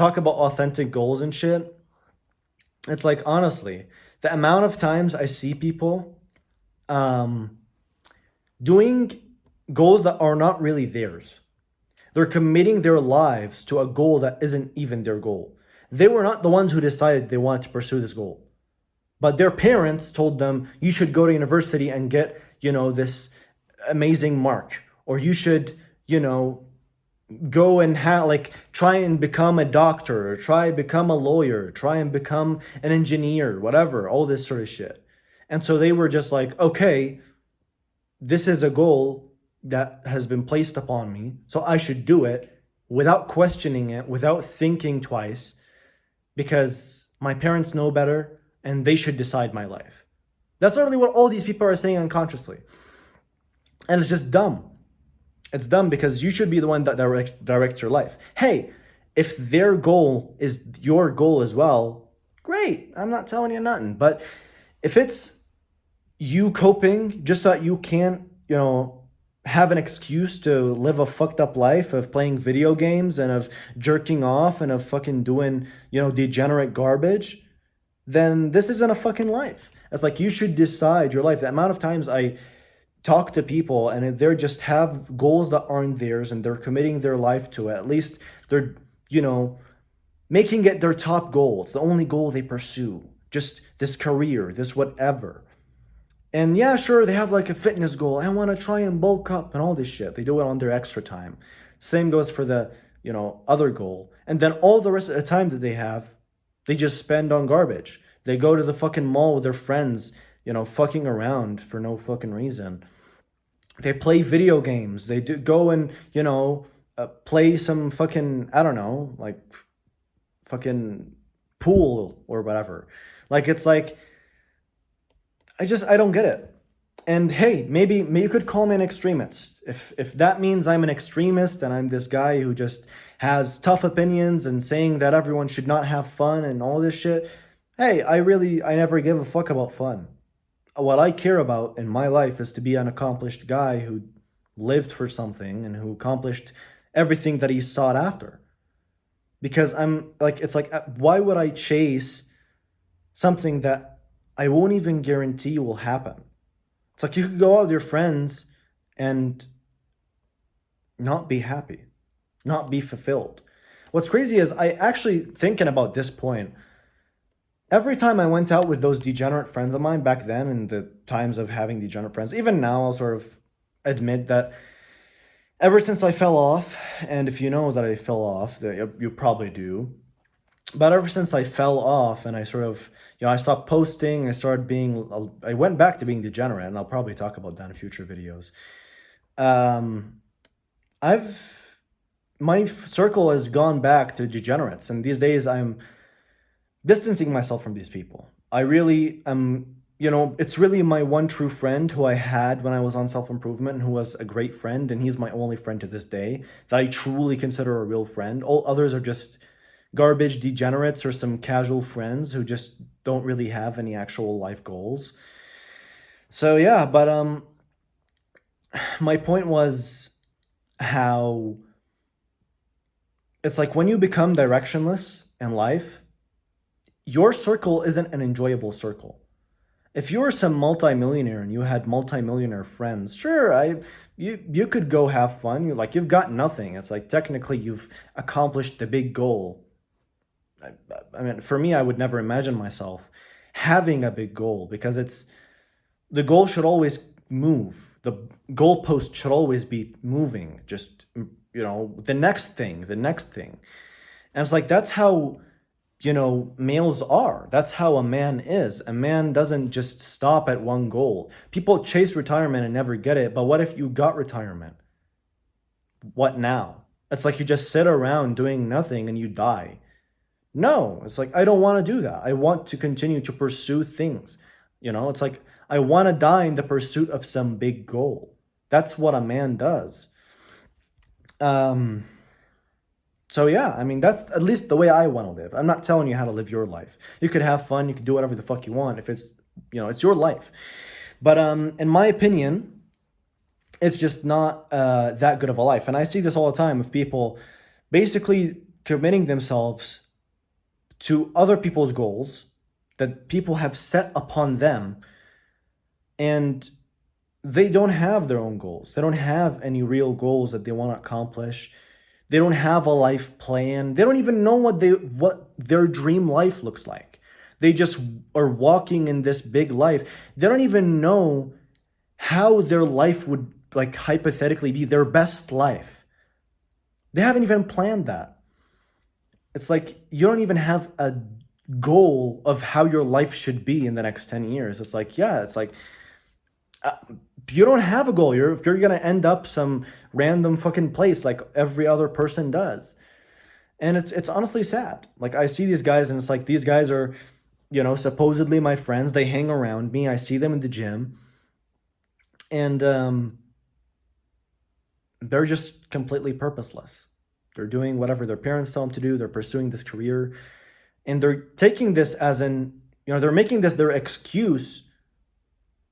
talk about authentic goals and shit, it's like, honestly, the amount of times I see people um, doing goals that are not really theirs. They're committing their lives to a goal that isn't even their goal. They were not the ones who decided they wanted to pursue this goal, but their parents told them, you should go to university and get, this amazing mark, or you should, go and try and become a doctor, or try and become a lawyer, try and become an engineer, whatever, all this sort of shit. And so they were just like, okay, this is a goal that has been placed upon me, so I should do it without questioning it, without thinking twice, because my parents know better and they should decide my life. That's literally what all these people are saying unconsciously. And it's just dumb. It's dumb because you should be the one that directs your life. Hey, if their goal is your goal as well, great. I'm not telling you nothing. But if it's you coping just so that you can't, have an excuse to live a fucked up life of playing video games and of jerking off and of fucking doing, degenerate garbage, then this isn't a fucking life. It's like, you should decide your life. The amount of times I talk to people and they just have goals that aren't theirs and they're committing their life to it. At least they're, making it their top goal. It's the only goal they pursue. Just this career, this whatever. And yeah, sure, they have like a fitness goal. I want to try and bulk up and all this shit. They do it on their extra time. Same goes for the, other goal. And then all the rest of the time that they have, they just spend on garbage. They go to the fucking mall with their friends, fucking around for no fucking reason. They play video games. They do go and, play some fucking, I don't know, like fucking pool or whatever. Like, it's like, I don't get it. And hey, maybe you could call me an extremist. If that means I'm an extremist and I'm this guy who just has tough opinions and saying that everyone should not have fun and all this shit, hey, I never give a fuck about fun. What I care about in my life is to be an accomplished guy who lived for something and who accomplished everything that he sought after. Because it's like, why would I chase something that I won't even guarantee will happen? It's like, you could go out with your friends and not be happy, not be fulfilled. What's crazy is I actually, thinking about this point, every time I went out with those degenerate friends of mine back then, in the times of having degenerate friends, even now I'll sort of admit that ever since I fell off, and if you know that I fell off, that you probably do, but ever since I fell off and I sort of, I stopped posting, I went back to being degenerate, and I'll probably talk about that in future videos. My circle has gone back to degenerates, and these days I'm distancing myself from these people. I really am, it's really my one true friend who I had when I was on self-improvement and who was a great friend, and he's my only friend to this day that I truly consider a real friend. All others are just garbage degenerates or some casual friends who just don't really have any actual life goals. So yeah, but my point was how it's like, when you become directionless in life, your circle isn't an enjoyable circle. If you were some multimillionaire and you had multimillionaire friends, sure, you could go have fun. You've got nothing. It's like, technically you've accomplished the big goal. I mean, for me, I would never imagine myself having a big goal, because the goal should always move. The goalpost should always be moving. Just, the next thing. And it's like, that's how, males are. That's how a man is. A man doesn't just stop at one goal. People chase retirement and never get it. But what if you got retirement? What now? It's like, you just sit around doing nothing and you die. No, it's like, I don't want to do that. I want to continue to pursue things. It's like, I want to die in the pursuit of some big goal. That's what a man does. So yeah, I mean, that's at least the way I want to live. I'm not telling you how to live your life. You could have fun. You could do whatever the fuck you want if it's, it's your life. But in my opinion, it's just not that good of a life. And I see this all the time with people basically committing themselves to other people's goals that people have set upon them, and they don't have their own goals. They don't have any real goals that they want to accomplish. They don't have a life plan. They don't even know what their dream life looks like. They just are walking in this big life. They don't even know how their life would, like, hypothetically be their best life. They haven't even planned that. It's like you don't even have a goal of how your life should be in the next 10 years. It's like, yeah, it's like uh, you don't have a goal. You're gonna end up some random fucking place like every other person does. And it's honestly sad. Like, I see these guys and it's like these guys are, supposedly my friends. They hang around me. I see them in the gym. And they're just completely purposeless. They're doing whatever their parents tell them to do. They're pursuing this career. And they're taking this as they're making this their excuse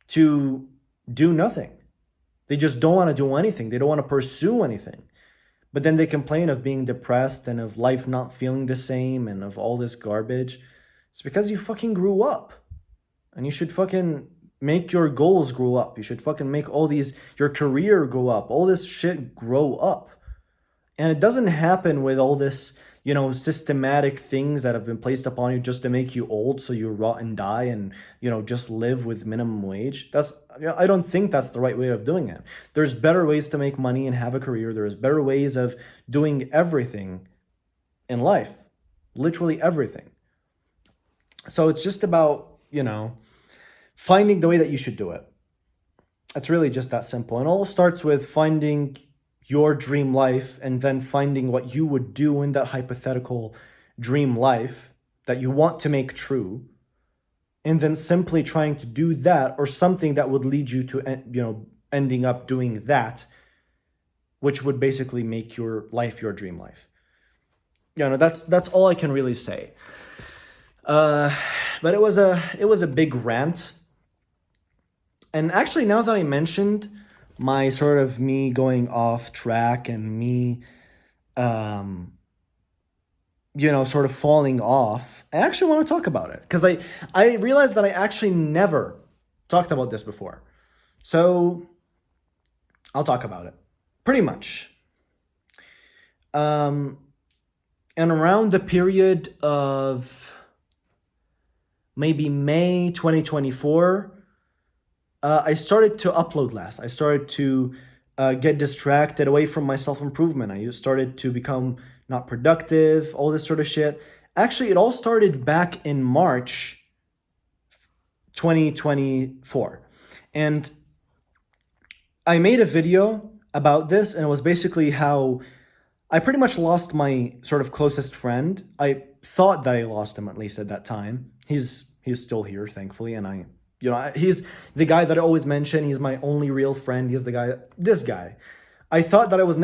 to do nothing. They just don't want to do anything. They don't want to pursue anything. But then they complain of being depressed and of life not feeling the same and of all this garbage. It's because you fucking grew up. And you should fucking make your goals grow up. You should fucking make your career grow up. All this shit grow up. And it doesn't happen with all this, systematic things that have been placed upon you just to make you old so you rot and die and, just live with minimum wage. I don't think that's the right way of doing it. There's better ways to make money and have a career. There's better ways of doing everything in life. Literally everything. So it's just about, finding the way that you should do it. It's really just that simple. And it all starts with finding your dream life and then finding what you would do in that hypothetical dream life that you want to make true, and then simply trying to do that or something that would lead you to ending up doing that, which would basically make your life your dream life. That's all I can really say. But it was a big rant. And actually, now that I mentioned my sort of me going off track and me, sort of falling off, I actually want to talk about it because I realized that I actually never talked about this before. So I'll talk about it pretty much. And around the period of maybe May 2024, I started to upload less. I started to get distracted away from my self-improvement. I started to become not productive, all this sort of shit. Actually, it all started back in March 2024. And I made a video about this, and it was basically how I pretty much lost my sort of closest friend. I thought that I lost him, at least at that time. He's still here, thankfully, and he's the guy that I always mention. He's my only real friend. He's this guy. I thought that I was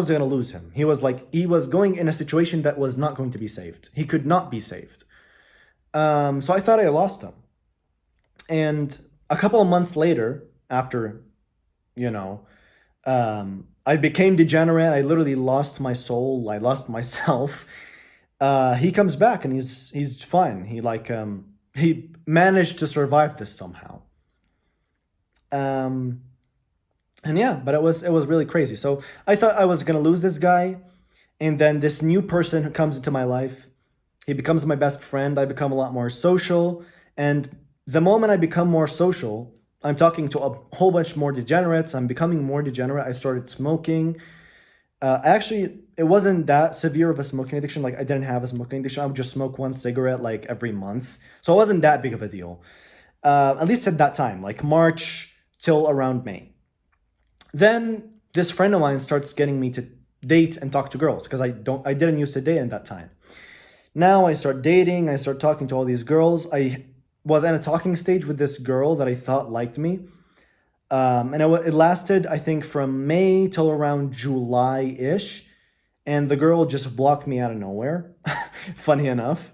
going to lose him. He was going in a situation that was not going to be saved. He could not be saved. So I thought I lost him. And a couple of months later, after, I became degenerate. I literally lost my soul. I lost myself. He comes back and he's fine. He managed to survive this somehow. And yeah, but it was really crazy. So I thought I was gonna lose this guy, and then this new person who comes into my life, he becomes my best friend. I become a lot more social, and the moment I become more social, I'm talking to a whole bunch more degenerates. I'm becoming more degenerate. I started smoking. Actually, it wasn't that severe of a smoking addiction. Like, I didn't have a smoking addiction. I would just smoke one cigarette like every month. So it wasn't that big of a deal. At least at that time, like March till around May. Then this friend of mine starts getting me to date and talk to girls because I didn't used to date at that time. Now I start dating. I start talking to all these girls. I was at a talking stage with this girl that I thought liked me. And it lasted, I think, from May till around July-ish. And the girl just blocked me out of nowhere, funny enough.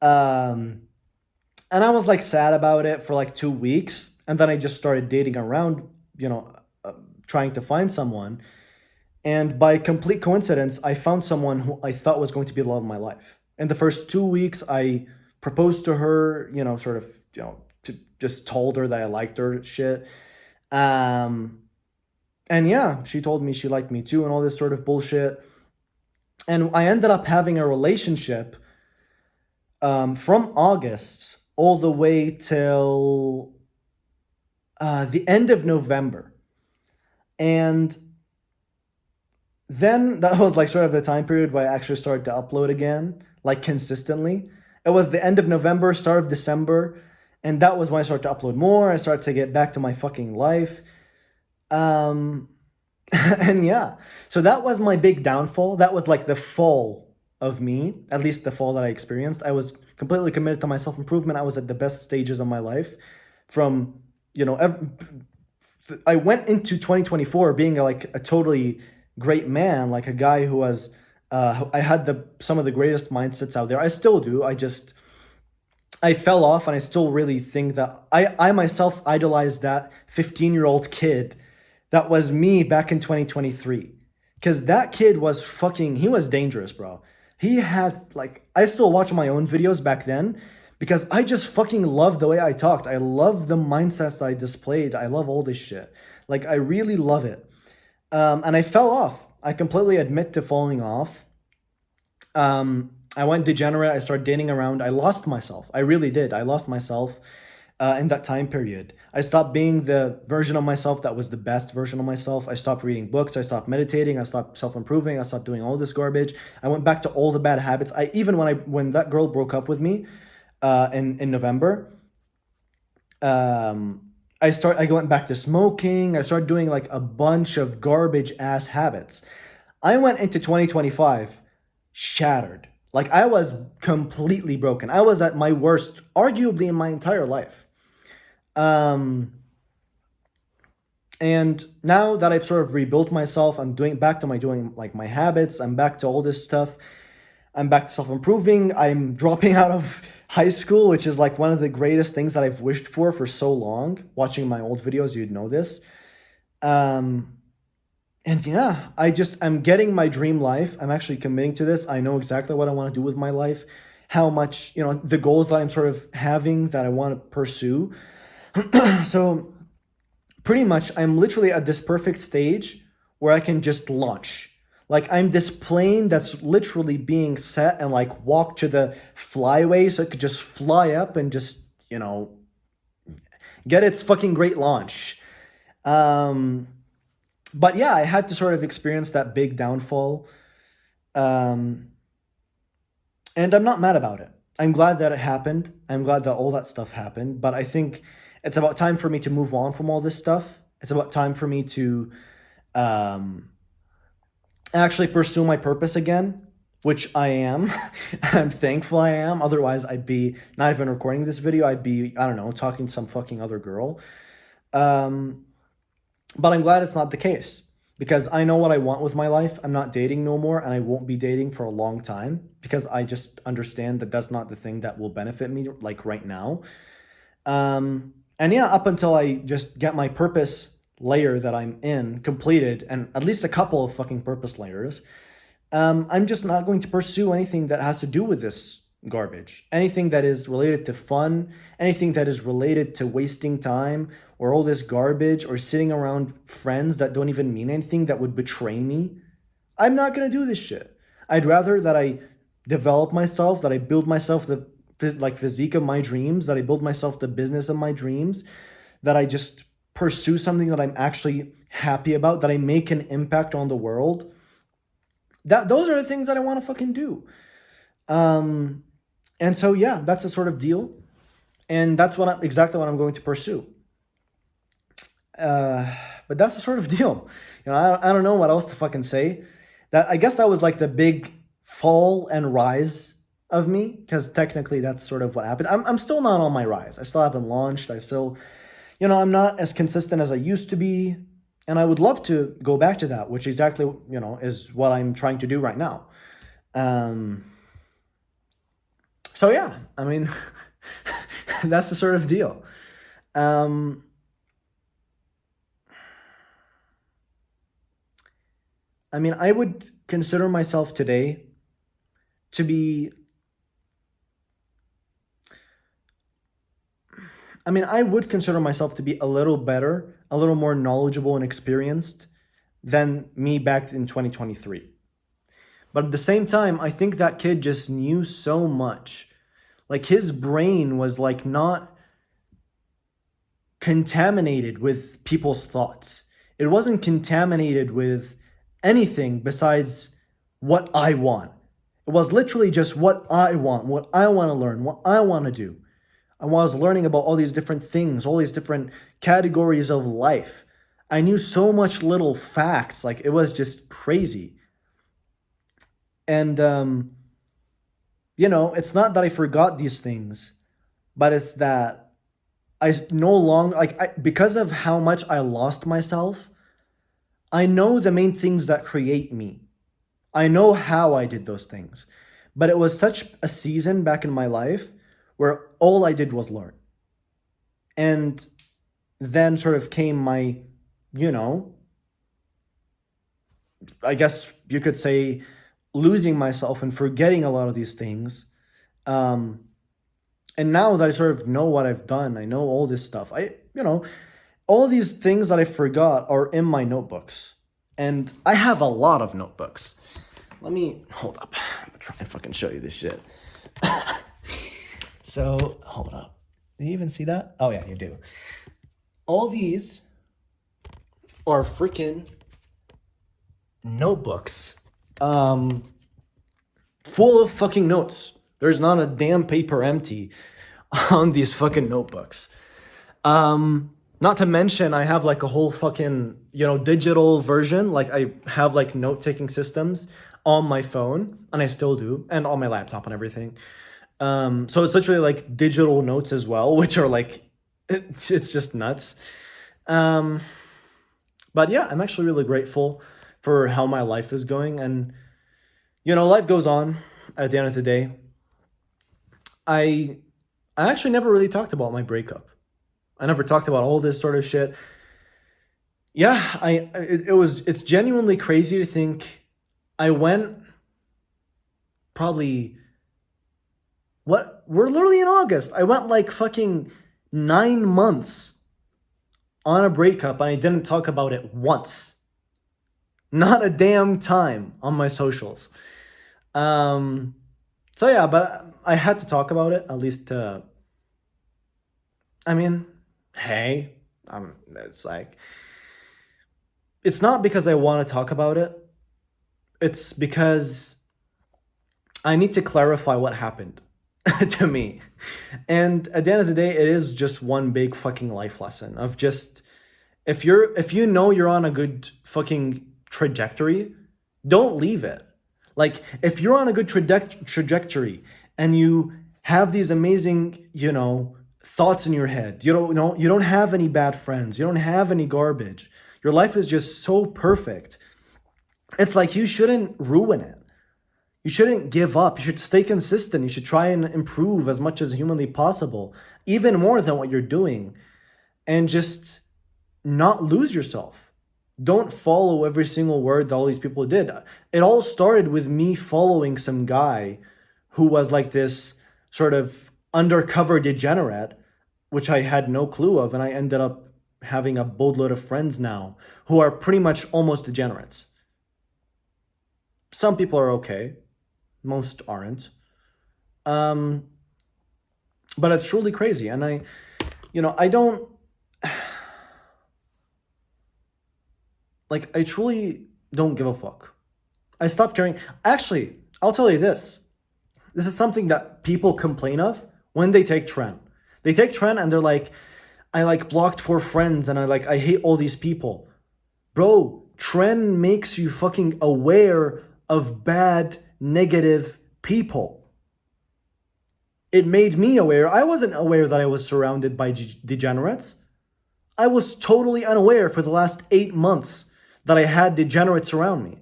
And I was like sad about it for like 2 weeks. And then I just started dating around, trying to find someone. And by complete coincidence, I found someone who I thought was going to be the love of my life. In the first 2 weeks, I proposed to her, sort of, just told her that I liked her, shit. Um, and yeah, she told me she liked me too, and all this sort of bullshit. And I ended up having a relationship from August all the way till the end of November. And then that was like sort of the time period where I actually started to upload again, like consistently. It was the end of November, start of December, and that was when I started to upload more. I started to get back to my fucking life. Um, and yeah, so that was my big downfall. That was like the fall of me, at least the fall that I experienced. I was completely committed to my self improvement. I was at the best stages of my life. From, you know, I went into 2024 being like a totally great man, like a guy who was, I had some of the greatest mindsets out there. I still do. I fell off, and I still really think that I myself idolized that 15-year-old kid that was me back in 2023. Because that kid was he was dangerous, bro. He had, like, I still watch my own videos back then because I just fucking love the way I talked. I love the mindsets that I displayed. I love all this shit. Like, I really love it. And I fell off. I completely admit to falling off. I went degenerate. I started dating around. I lost myself. I really did. I lost myself in that time period. I stopped being the version of myself that was the best version of myself. I stopped reading books. I stopped meditating. I stopped self-improving. I stopped doing all this garbage. I went back to all the bad habits. I even when that girl broke up with me in November, I went back to smoking. I started doing like a bunch of garbage ass habits. I went into 2025 shattered. Like, I was completely broken. I was at my worst, arguably, in my entire life. Um, and now that I've sort of rebuilt myself, I'm doing like my habits. I'm back to all this stuff. I'm back to self-improving. I'm dropping out of high school, which is like one of the greatest things that I've wished for so long. Watching my old videos, you'd know this. Um, and yeah, I'm getting my dream life. I'm actually committing to this. I know exactly what I want to do with my life, how much, the goals that I'm sort of having that I want to pursue. So pretty much I'm literally at this perfect stage where I can just launch. Like, I'm this plane that's literally being set and like walk to the flyway so it could just fly up and just, get its fucking great launch. Um, but yeah, I had to sort of experience that big downfall. Um, and I'm not mad about it. I'm glad that it happened. I'm glad that all that stuff happened. But I think it's about time for me to move on from all this stuff. It's about time for me to um, actually pursue my purpose again, which I am. I'm thankful I am. Otherwise, I'd be not even recording this video. I'd be, I don't know, talking to some fucking other girl. Um, but I'm glad it's not the case because I know what I want with my life. I'm not dating no more, and I won't be dating for a long time because I just understand that that's not the thing that will benefit me like right now. And yeah, up until I just get my purpose layer that I'm in completed, and at least a couple of fucking purpose layers, I'm just not going to pursue anything that has to do with this garbage. Anything that is related to fun, anything that is related to wasting time, or all this garbage, or sitting around friends that don't even mean anything, that would betray me. I'm not gonna do this shit. I'd rather that I develop myself, that I build myself the physique of my dreams, that I build myself the business of my dreams, that I just pursue something that I'm actually happy about, that I make an impact on the world. Those are the things that I want to fucking do. And so yeah, that's the sort of deal, and that's exactly what I'm going to pursue. But that's the sort of deal. I don't know what else to fucking say. I guess that was like the big fall and rise of me, because technically that's sort of what happened. I'm still not on my rise. I still haven't launched. I still, I'm not as consistent as I used to be, and I would love to go back to that, which exactly, is what I'm trying to do right now. So yeah, I mean, that's the sort of deal. I mean, I would consider myself today to be, I mean, I would consider myself to be a little better, a little more knowledgeable and experienced than me back in 2023. But at the same time, I think that kid just knew so much. Like his brain was like not contaminated with people's thoughts. It wasn't contaminated with anything besides what I want. It was literally just what I want to learn, what I want to do. I was learning about all these different things, all these different categories of life. I knew so much little facts, like it was just crazy. And it's not that I forgot these things, but it's that I no longer because of how much I lost myself. I know the main things that create me. I know how I did those things. But it was such a season back in my life where all I did was learn. And then sort of came my, you know, I guess you could say losing myself and forgetting a lot of these things. Um, and now that I sort of know what I've done, I know all this stuff. All these things that I forgot are in my notebooks. And I have a lot of notebooks. Let me hold up. I'm gonna try and fucking show you this shit. So hold up. Do you even see that? Oh yeah, you do. All these are freaking notebooks. Full of fucking notes. There's not a damn paper empty on these fucking notebooks. Not to mention I have like a whole fucking, digital version. Like I have like note-taking systems on my phone, and I still do, and on my laptop and everything. So it's literally like digital notes as well, which are like, it's just nuts. Um, but yeah, I'm actually really grateful for how my life is going, and life goes on at the end of the day. I I actually never really talked about my breakup. I never talked about all this sort of shit. Yeah, it's genuinely crazy to think I went probably we're literally in August. I went like fucking 9 months on a breakup and I didn't talk about it once. Not a damn time on my socials. Um so yeah, but I had to talk about it at least I mean, hey, it's like it's not because I want to talk about it. It's because I need to clarify what happened to me. And at the end of the day, it is just one big fucking life lesson of just if you know you're on a good fucking trajectory, don't leave it. Like if you're on a good trajectory and you have these amazing, thoughts in your head, you don't have any bad friends, you don't have any garbage. Your life is just so perfect. It's like you shouldn't ruin it. You shouldn't give up. You should stay consistent. You should try and improve as much as humanly possible, even more than what you're doing, and just not lose yourself. Don't follow every single word that all these people did. It all started with me following some guy who was like this sort of undercover degenerate, which I had no clue of, and I ended up having a boatload of friends now who are pretty much almost degenerates. Some people are okay, most aren't. Um, but it's truly crazy, and I don't like. I truly don't give a fuck. I stopped caring. Actually, I'll tell you this. This is something that people complain of when they take Tren. They take Tren and they're like, I like blocked 4 friends and I hate all these people. Bro, Tren makes you fucking aware of bad, negative people. It made me aware. I wasn't aware that I was surrounded by degenerates. I was totally unaware for the last 8 months that I had degenerates around me.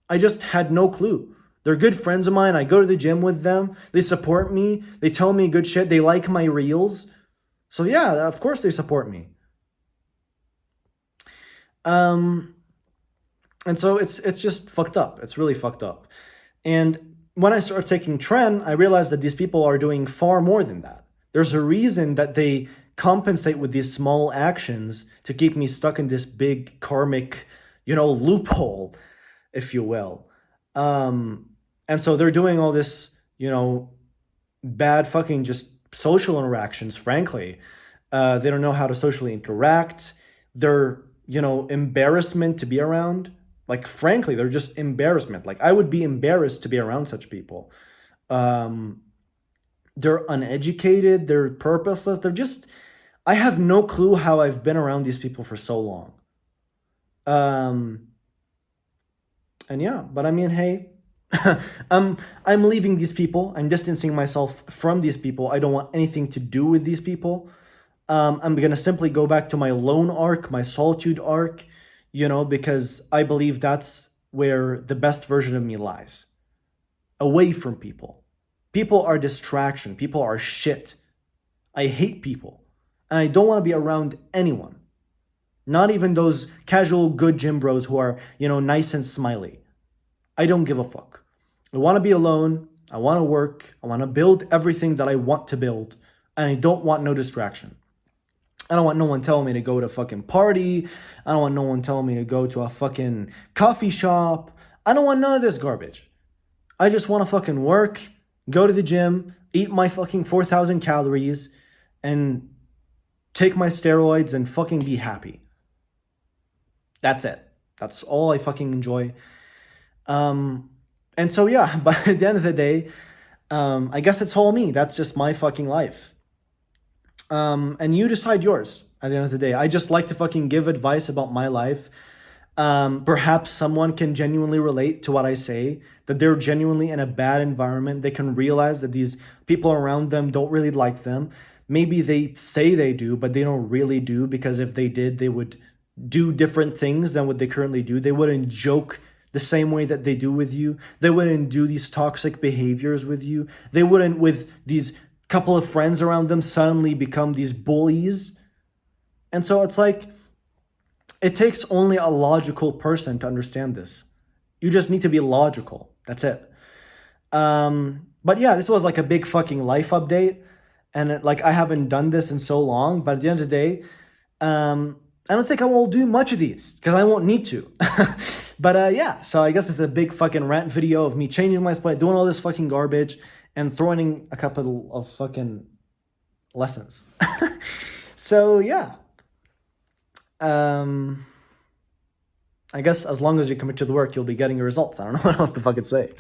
I just had no clue. They're good friends of mine. I go to the gym with them. They support me. They tell me good shit. They like my reels. So yeah, of course they support me. And so it's just fucked up. It's really fucked up. And when I started taking Tren, I realized that these people are doing far more than that. There's a reason that they compensate with these small actions to keep me stuck in this big karmic, loophole, if you will. And so they're doing all this, bad fucking just social interactions, frankly. They don't know how to socially interact. They're, embarrassment to be around. Like, frankly, they're just embarrassment. Like, I would be embarrassed to be around such people. Um, they're uneducated. They're purposeless. I have no clue how I've been around these people for so long. Um, and yeah, but I mean, hey, I'm leaving these people. I'm distancing myself from these people. I don't want anything to do with these people. I'm gonna simply go back to my lone arc, my solitude arc, because I believe that's where the best version of me lies. Away from people. People are distraction. People are shit. I hate people. And I don't want to be around anyone. Not even those casual good gym bros who are, nice and smiley. I don't give a fuck. I want to be alone. I want to work. I want to build everything that I want to build. And I don't want no distraction. I don't want no one telling me to go to a fucking party. I don't want no one telling me to go to a fucking coffee shop. I don't want none of this garbage. I just want to fucking work, go to the gym, eat my fucking 4,000 calories, and take my steroids and fucking be happy. That's it. That's all I fucking enjoy. And so, yeah, but at the end of the day, I guess it's all me. That's just my fucking life. And you decide yours at the end of the day. I just like to fucking give advice about my life. Perhaps someone can genuinely relate to what I say, that they're genuinely in a bad environment. They can realize that these people around them don't really like them. Maybe they say they do, but they don't really do, because if they did, they would do different things than what they currently do. They wouldn't joke the same way that they do with you. They wouldn't do these toxic behaviors with you. They wouldn't, with these couple of friends around them, suddenly become these bullies. And so it's like, it takes only a logical person to understand this. You just need to be logical. That's it. But yeah, this was like a big fucking life update. And I haven't done this in so long. But at the end of the day, I don't think I will do much of these because I won't need to. But yeah, so I guess it's a big fucking rant video of me changing my split, doing all this fucking garbage, and throwing in a couple of fucking lessons. So yeah. I guess as long as you commit to the work, you'll be getting your results. I don't know what else to fucking say.